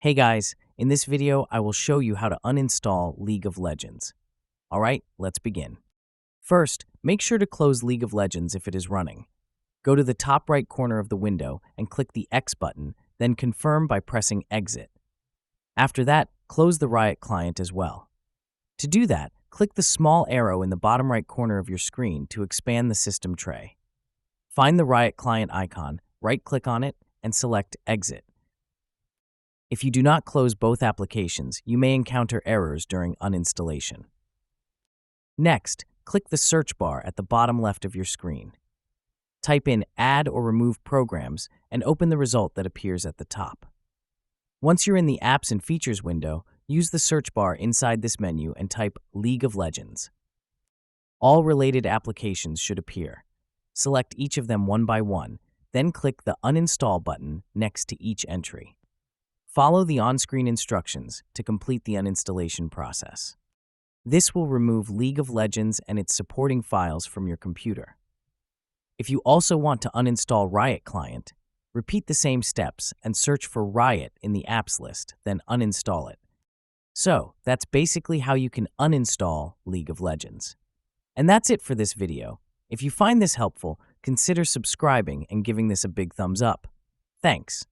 Hey guys, in this video I will show you how to uninstall League of Legends. Alright, let's begin. First, make sure to close League of Legends if it is running. Go to the top right corner of the window and click the X button, then confirm by pressing Exit. After that, close the Riot client as well. To do that, click the small arrow in the bottom right corner of your screen to expand the system tray. Find the Riot client icon, right-click on it, and select Exit. If you do not close both applications, you may encounter errors during uninstallation. Next, click the search bar at the bottom left of your screen. Type in Add or Remove Programs and open the result that appears at the top. Once you're in the Apps and Features window, use the search bar inside this menu and type League of Legends. All related applications should appear. Select each of them one by one, then click the Uninstall button next to each entry. Follow the on-screen instructions to complete the uninstallation process. This will remove League of Legends and its supporting files from your computer. If you also want to uninstall Riot Client, repeat the same steps and search for Riot in the apps list, then uninstall it. So, that's basically how you can uninstall League of Legends. And that's it for this video. If you find this helpful, consider subscribing and giving this a big thumbs up. Thanks.